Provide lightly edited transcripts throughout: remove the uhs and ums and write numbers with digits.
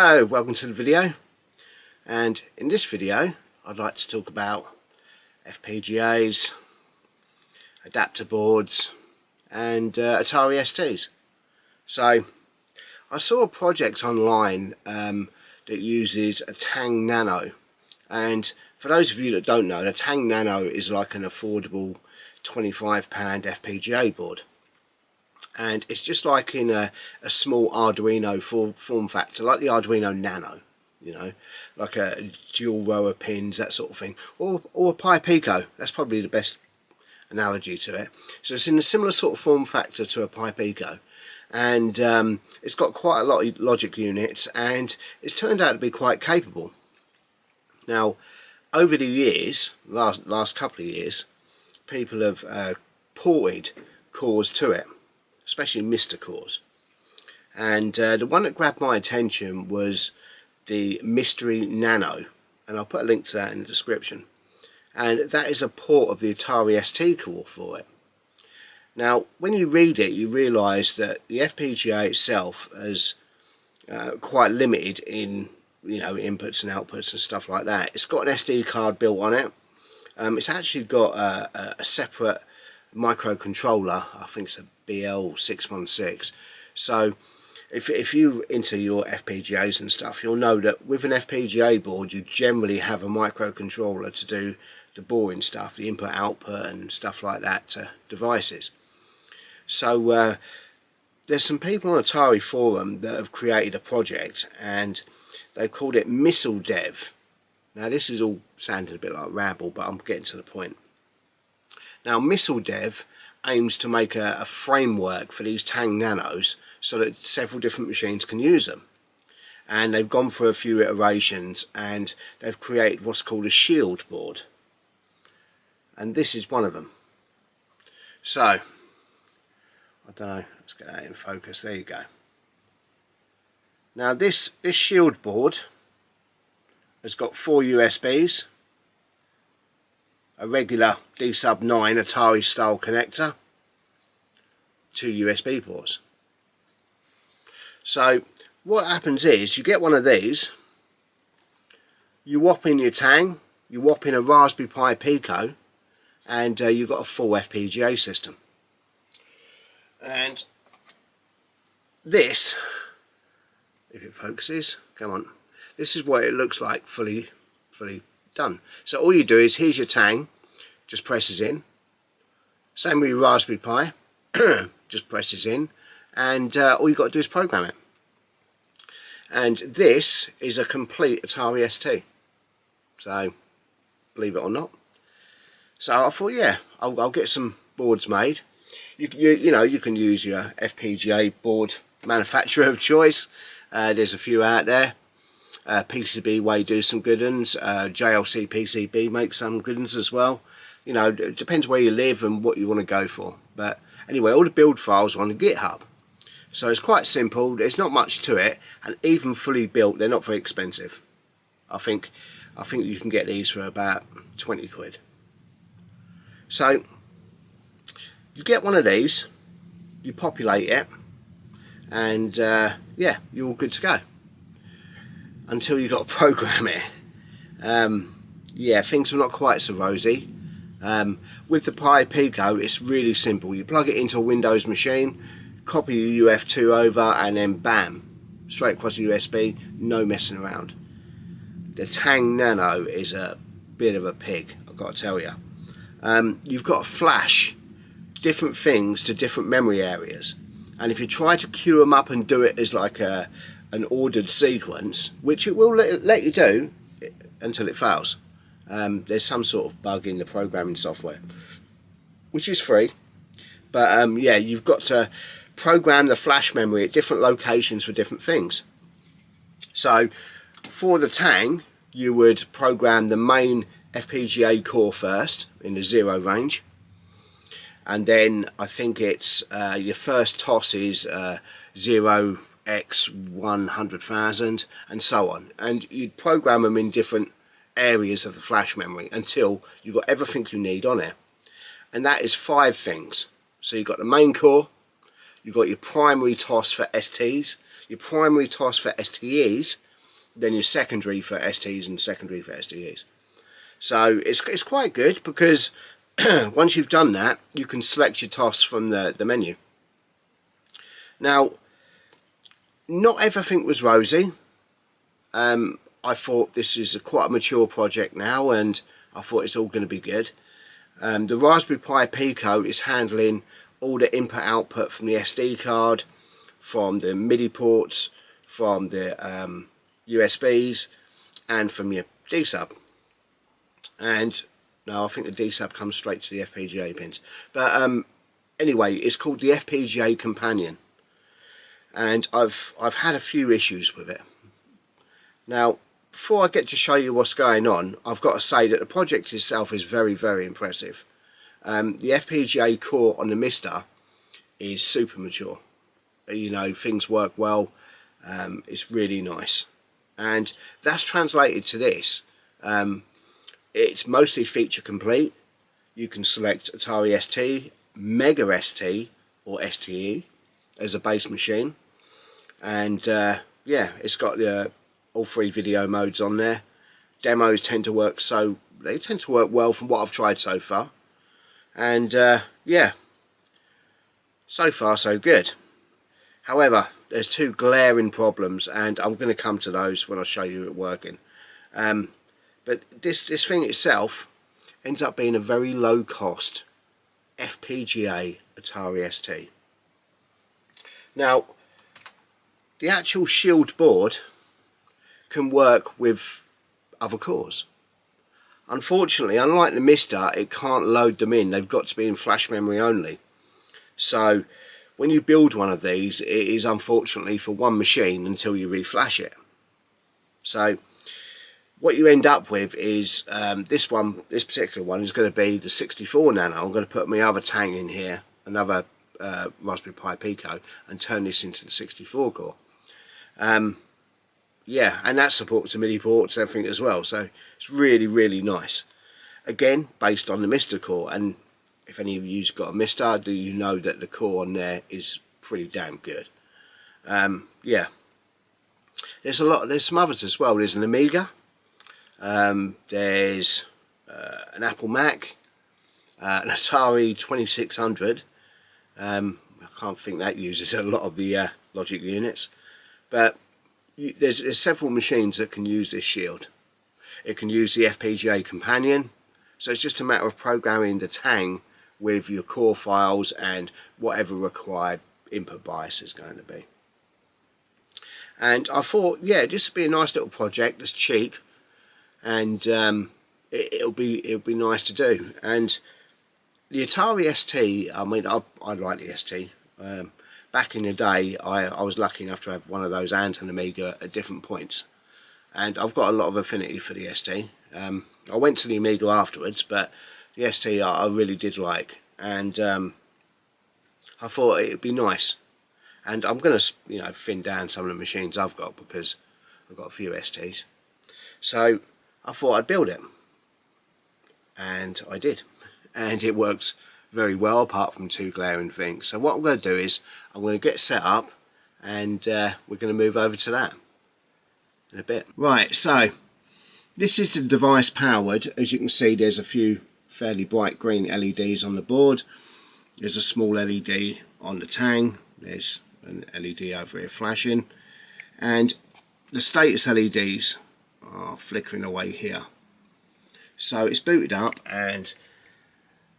Hello, welcome to the video, and in this video I'd like to talk about FPGAs, adapter boards and Atari STs. So I saw a project online that uses a Tang Nano, and for those of you that don't know, the Tang Nano is like an affordable £25 FPGA board. And it's just like in a small Arduino form factor, like the Arduino Nano, you know, like a dual row of pins, that sort of thing, or a Pico. That's probably the best analogy to it. So it's in a similar sort of form factor to a Pico, and it's got quite a lot of logic units, and it's turned out to be quite capable. Now, over the years, last couple of years, people have ported cores to it, especially MYSTERY cores, and the one that grabbed my attention was the MYSTERY Nano, and I'll put a link to that in the description, and that is a port of the Atari ST core for it. Now when you read it, you realise that the FPGA itself is quite limited in, you know, inputs and outputs and stuff like that. It's got an SD card built on it. It's actually got a separate microcontroller. I think it's a BL616. So if you into your FPGAs and stuff, you'll know that with an FPGA board you generally have a microcontroller to do the boring stuff, the input output and stuff like that to devices. So there's some people on Atari forum that have created a project, and they've called it Missile Dev. Now this is all sounding a bit like rabble, but I'm getting to the point. Now Missile Dev aims to make a framework for these Tang Nanos so that several different machines can use them, and they've gone through a few iterations and they've created what's called a shield board, and this is one of them. So I don't know, let's get that in focus. There you go. Now this shield board has got 4 USBs, a regular D-Sub 9 Atari style connector, 2 USB ports. So what happens is you get one of these, you whop in your Tang, you whop in a Raspberry Pi Pico, and you've got a full FPGA system. And this, if it focuses, come on, this is what it looks like fully done. So all you do is, here's your Tang, just presses in. Same with your Raspberry Pi, just presses in, and all you got to do is program it. And this is a complete Atari ST. So believe it or not. So I thought, yeah, I'll get some boards made. You know, you can use your FPGA board manufacturer of choice. There's a few out there. PCB Way do some good ones. JLC PCB makes some good ones as well. You know, it depends where you live and what you want to go for. But anyway, all the build files are on the GitHub. So it's quite simple. There's not much to it, and even fully built, they're not very expensive. I think you can get these for about 20 quid. So you get one of these, you populate it, and yeah, you're all good to go. Until you got to program it. Yeah, things are not quite so rosy. With the Pi Pico, it's really simple. You plug it into a Windows machine, copy your UF2 over, and then bam, straight across the USB, no messing around. The Tang Nano is a bit of a pig, I've got to tell you. You've got to flash different things to different memory areas, and if you try to queue them up and do it as like an ordered sequence, which it will let you do until it fails. There's some sort of bug in the programming software, which is free, but yeah, you've got to program the flash memory at different locations for different things. So for the Tang, you would program the main FPGA core first in the 0 range, and then I think it's your first toss is 0x100,000 and so on, and you'd program them in different areas of the flash memory until you've got everything you need on it. And that is 5 things. So you've got the main core, you've got your primary toss for STs, your primary toss for STEs, then your secondary for STs and secondary for STEs. So it's quite good because once you've done that, you can select your TOS from the menu. Now, not everything was rosy. I thought this is quite a mature project now, and I thought it's all going to be good. The Raspberry Pi Pico is handling all the input output from the SD card, from the MIDI ports, from the USBs, and from your D-sub. And no, I think the D-sub comes straight to the FPGA pins. But anyway, it's called the FPGA Companion, and I've had a few issues with it. Now, before I get to show you what's going on, I've got to say that the project itself is very, very impressive. The FPGA core on the MYSTER is super mature. You know, things work well. It's really nice, and that's translated to this. It's mostly feature complete. You can select Atari ST, Mega ST, or STE as a base machine, and yeah, it's got all 3 video modes on there. Demos tend to work well from what I've tried so far, and yeah, so far so good. However, there's 2 glaring problems, and I'm going to come to those when I show you it working. But this thing itself ends up being a very low cost FPGA Atari ST. Now, the actual shield board can work with other cores. Unfortunately, unlike the MYSTER, it can't load them in. They've got to be in flash memory only. So when you build one of these, it is unfortunately for one machine until you reflash it. So what you end up with is this particular one is going to be the 64 Nano. I'm going to put my other Tang in here, another Raspberry Pi Pico, and turn this into the 64 core. Yeah, and that supports the MIDI ports and everything as well, so it's really, really nice. Again, based on the MYSTER core, and if any of you've got a MYSTER, do you know that the core on there is pretty damn good. Yeah, there's some others as well. There's an Amiga, there's an Apple Mac, an Atari 2600. I can't think that uses a lot of the logic units, but there's several machines that can use this shield. It can use the FPGA Companion, so it's just a matter of programming the Tang with your core files and whatever required input bias is going to be. And I thought, yeah, this would be a nice little project that's cheap, and it'll be nice to do. And the Atari ST, I mean, I like the ST. Back in the day, I was lucky enough to have one of those and an Amiga at different points, and I've got a lot of affinity for the ST. I went to the Amiga afterwards, but the ST I really did like, and I thought it'd be nice. And I'm going to, you know, thin down some of the machines I've got because I've got a few STs. So I thought I'd build it, and I did, and it works very well apart from 2 glaring things. So what I'm going to do is I'm going to get set up, and we're going to move over to that in a bit. Right, so this is the device powered. As you can see, there's a few fairly bright green LEDs on the board. There's a small LED on the Tang. There's an LED over here flashing, and the status LEDs are flickering away here. So it's booted up, and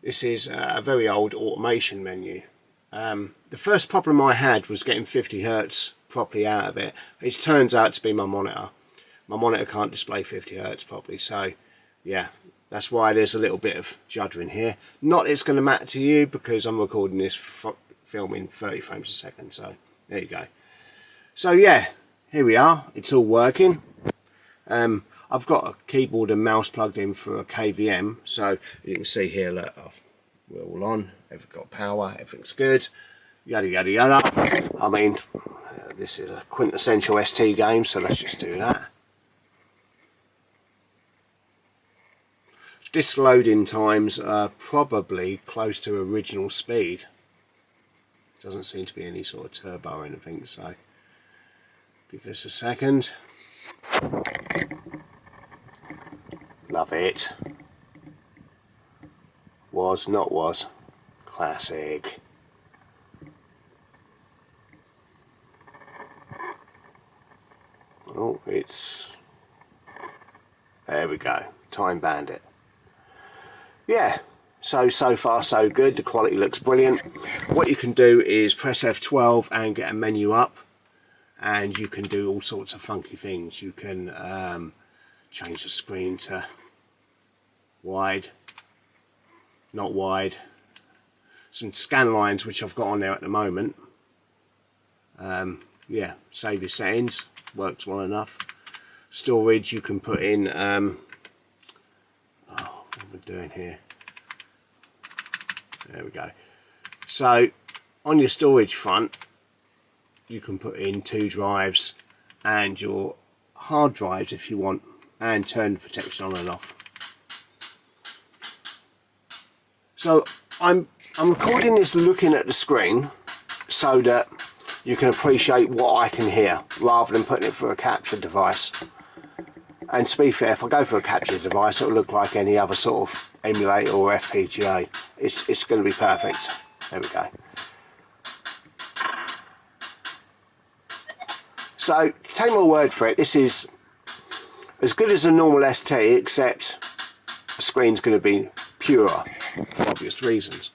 this is a very old automation menu. The first problem I had was getting 50 Hz properly out of it. It turns out to be my monitor. My monitor can't display 50 Hz properly, so yeah, that's why there's a little bit of juddering here. Not that it's going to matter to you because I'm recording this filming 30 frames a second, so there you go. So yeah, here we are, it's all working. I've got a keyboard and mouse plugged in for a KVM, so you can see here, look, we're all on, everything's got power, everything's good, yada yada yada. I mean, this is a quintessential ST game, so let's just do that. Disk loading times are probably close to original speed. Doesn't seem to be any sort of turbo or anything, so give this a second. Love it. Was, not was. Classic. Oh, it's... There we go. Time Bandit. Yeah. So far so good. The quality looks brilliant. What you can do is press F12 and get a menu up. And you can do all sorts of funky things. You can change the screen to wide, not wide. Some scan lines which I've got on there at the moment. Yeah, save your settings, works well enough. Storage, you can put in oh, what am I doing here? There we go. So on your storage front you can put in 2 drives and your hard drives if you want, and turn the protection on and off. So I'm recording this looking at the screen so that you can appreciate what I can hear rather than putting it through a capture device. And to be fair, if I go for a capture device, it'll look like any other sort of emulator or FPGA. It's going to be perfect. There we go. So take my word for it, this is as good as a normal ST, except the screen's going to be purer for obvious reasons.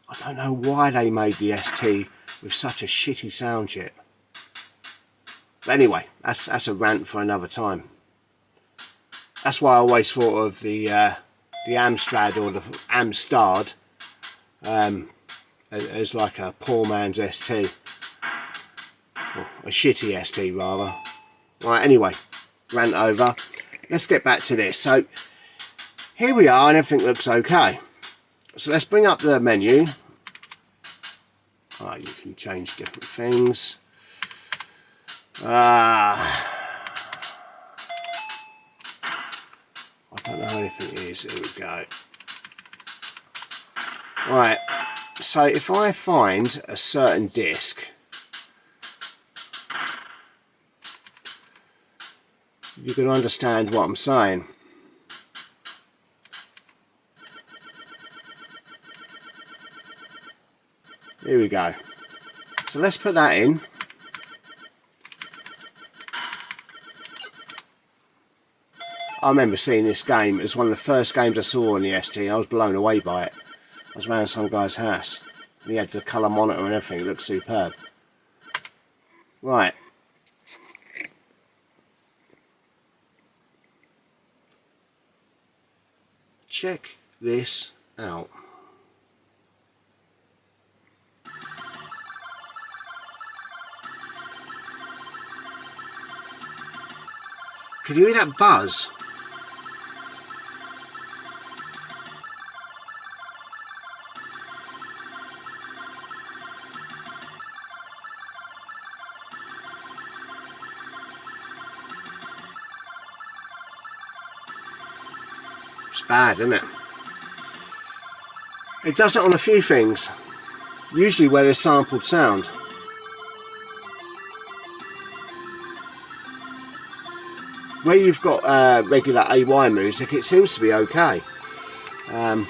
I don't know why they made the ST with such a shitty sound chip. But anyway, that's a rant for another time. That's why I always thought of the Amstrad or the Amstad as like a poor man's ST. Or a shitty ST rather. Right, anyway, rant over. Let's get back to this. So here we are and everything looks okay. So let's bring up the menu. You can change different things. I don't know how anything is. Here we go. Right, so if I find a certain disc, you can understand what I'm saying. Here we go. So let's put that in. I remember seeing this game as one of the first games I saw on the ST. I was blown away by it. I was around some guy's house. And he had the colour monitor and everything. It looked superb. Right. Check this out. Can you hear that buzz? It's bad, isn't it? It does it on a few things, usually where there's sampled sound. Where you've got regular AY music, it seems to be okay. I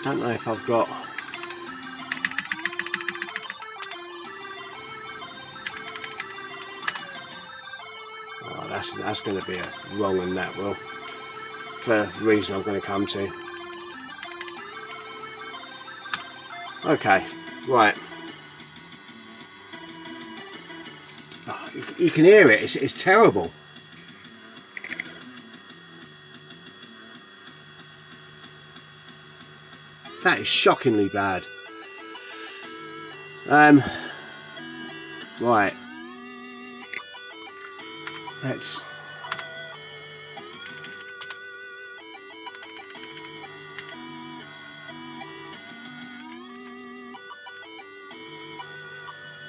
don't know if I've got... Oh, that's going to be a wrong in that, well, for a reason I'm going to come to. Okay, right. You can hear it, it's terrible. That is shockingly bad. Right. Let's...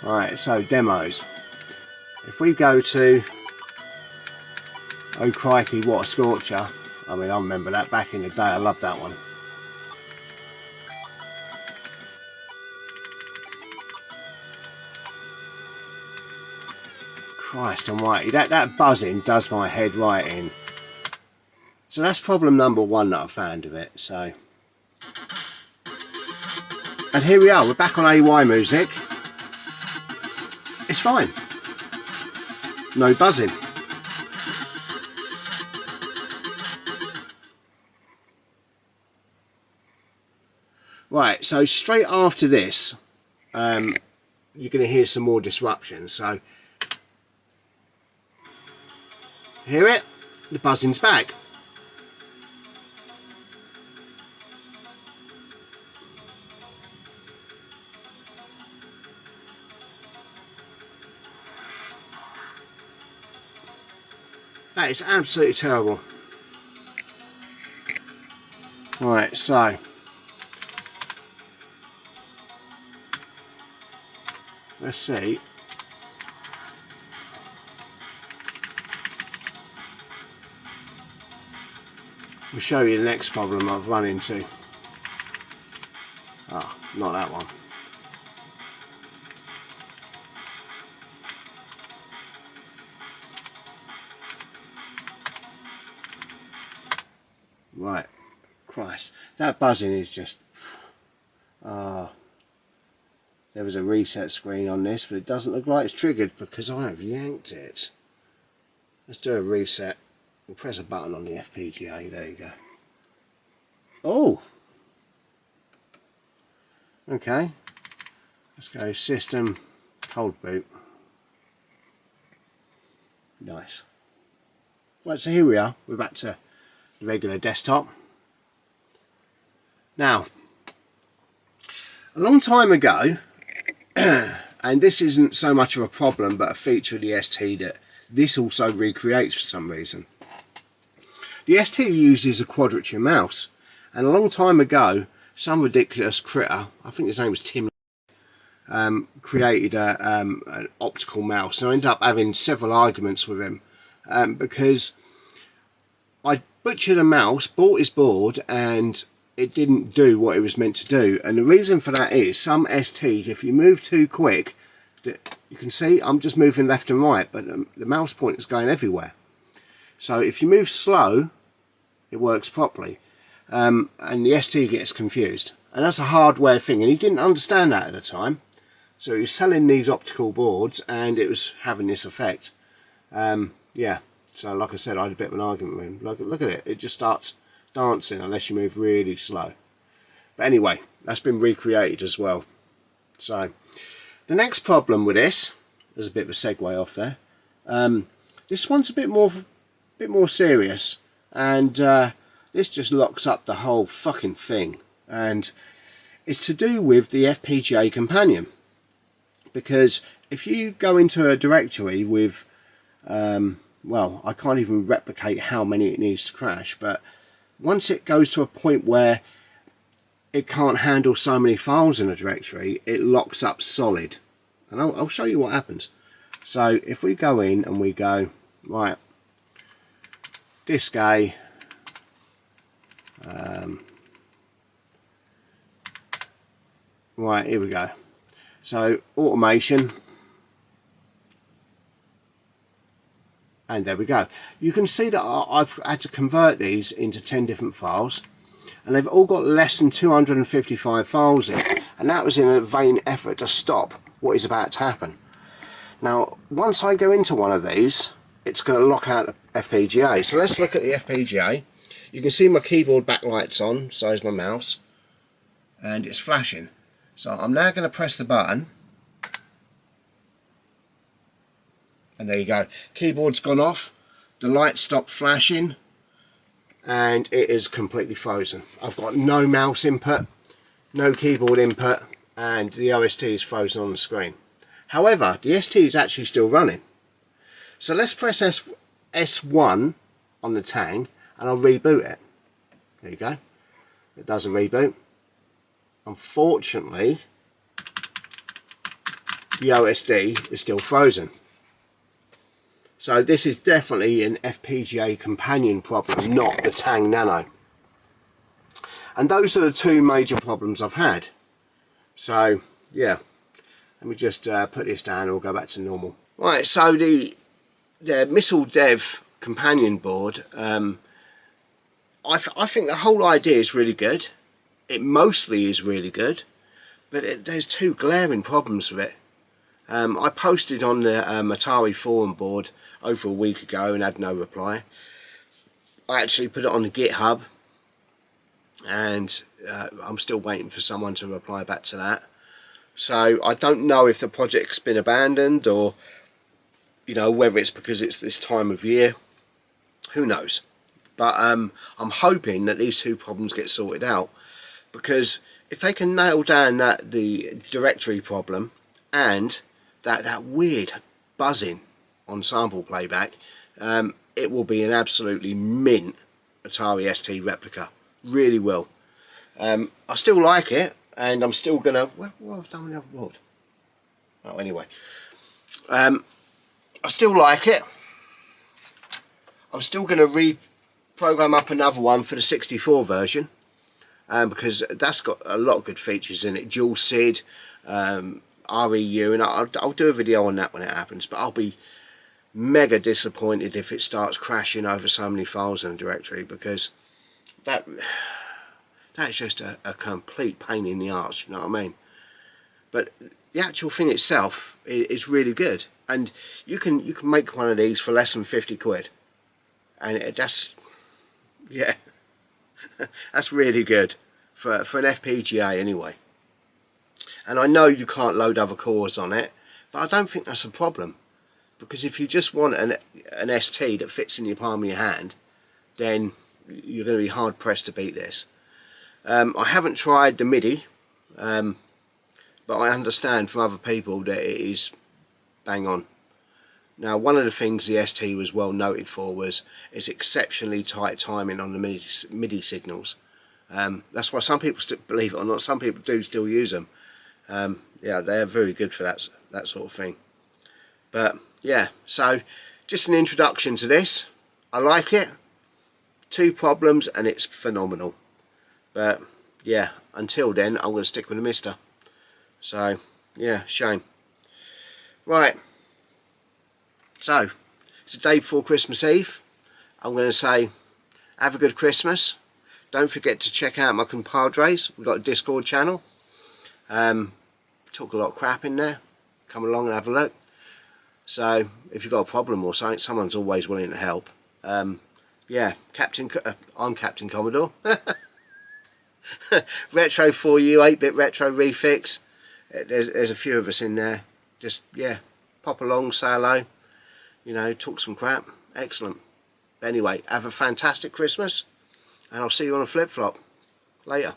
Right, so demos. If we go to, oh crikey, what a scorcher. I mean, I remember that back in the day. I loved that one. Christ almighty, that buzzing does my head right in. So that's problem number one that I found of it. So, and here we are, we're back on AY music. It's fine. No buzzing. Right, so straight after this, you're going to hear some more disruptions. So, hear it? The buzzing's back. That is absolutely terrible. Right, so let's see. We'll show you the next problem I've run into. Ah, not that one. Right, Christ, that buzzing is just, there was a reset screen on this, but it doesn't look like it's triggered because I have yanked it. Let's do a reset. We'll press a button on the Fpga, there you go. Oh! Okay, let's go system, cold boot. Nice. Right, so here we are, we're back to regular desktop. Now, a long time ago, and this isn't so much of a problem but a feature of the ST that this also recreates for some reason. The ST uses a quadrature mouse, and a long time ago some ridiculous critter, I think his name was Tim, created an optical mouse, and I ended up having several arguments with him because I butchered a mouse, bought his board, and it didn't do what it was meant to do. And the reason for that is some STs, if you move too quick, you can see I'm just moving left and right, but the mouse pointer is going everywhere. So if you move slow, it works properly, and the ST gets confused. And that's a hardware thing, and he didn't understand that at the time. So he was selling these optical boards, and it was having this effect. Yeah. So like I said, I had a bit of an argument with him. Look at it, it just starts dancing unless you move really slow. But anyway, that's been recreated as well. So the next problem with this, there's a bit of a segue off there. This one's a bit more serious, and this just locks up the whole fucking thing. And it's to do with the Fpga companion. Because if you go into a directory with well, I can't even replicate how many it needs to crash, but once it goes to a point where it can't handle so many files in a directory, it locks up solid. And I'll show you what happens. So if we go in and we go, right, disk A, right, here we go. So automation. And there we go. You can see that I've had to convert these into 10 different files, and they've all got less than 255 files in, and that was in a vain effort to stop what is about to happen. Now, once I go into one of these, it's going to lock out the Fpga. So let's look at the Fpga. You can see my keyboard backlight's on, so is my mouse, and it's flashing. So I'm now going to press the button. And there you go, keyboard's gone off, the light stopped flashing, and it is completely frozen. I've got no mouse input, no keyboard input, and the OST is frozen on the screen. However, the ST is actually still running. So let's press S1 on the Tang, and I'll reboot it. There you go, it doesn't reboot. Unfortunately, the OSD is still frozen. So this is definitely an Fpga companion problem, not the Tang Nano. And those are the two major problems I've had. So yeah, let me just put this down and we'll go back to normal. Right, so the the Missile Dev companion board, I think the whole idea is really good. It mostly is really good, but there's two glaring problems with it. I posted on the Atari forum board over a week ago and had no reply. I actually put it on the GitHub, and I'm still waiting for someone to reply back to that. So I don't know if the project's been abandoned, or you know, whether it's because it's this time of year. Who knows? But I'm hoping that these two problems get sorted out, because if they can nail down the directory problem and that weird buzzing on sample playback, it will be an absolutely mint Atari ST replica. Really will. I still like it, and I'm still gonna. What have I done with the other board? Oh, anyway, I still like it. I'm still gonna reprogram up another one for the 64 version, because that's got a lot of good features in it. Dual SID, REU, and I'll do a video on that when it happens. But I'll be mega disappointed if it starts crashing over so many files in the directory, because that's just a complete pain in the arse, you know what I mean? But the actual thing itself is really good, and you can make one of these for less than 50 quid, and that's, yeah, that's really good for an FPGA anyway. And I know you can't load other cores on it, but I don't think that's a problem, because if you just want an ST that fits in the palm of your hand, then you're going to be hard pressed to beat this. I haven't tried the MIDI, but I understand from other people that it is bang on. Now, one of the things the ST was well noted for was its exceptionally tight timing on the MIDI signals. That's why some people, believe it or not, some people do still use them. Yeah, they're very good for that sort of thing. But yeah, so just an introduction to this. I like it. Two problems and it's phenomenal. But yeah, until then I'm going to stick with the Mister. So yeah, shame. Right, so it's the day before Christmas Eve. I'm going to say have a good Christmas. Don't forget to check out my compadres. We've got a Discord channel. Talk a lot of crap in there. Come along and have a look. So if you've got a problem or something, someone's always willing to help. Yeah, I'm Captain Commodore. Retro 4U, 8-bit retro refix. There's a few of us in there. Just, yeah, pop along, say hello, you know, talk some crap. Excellent. But anyway, have a fantastic Christmas, and I'll see you on a flip-flop later.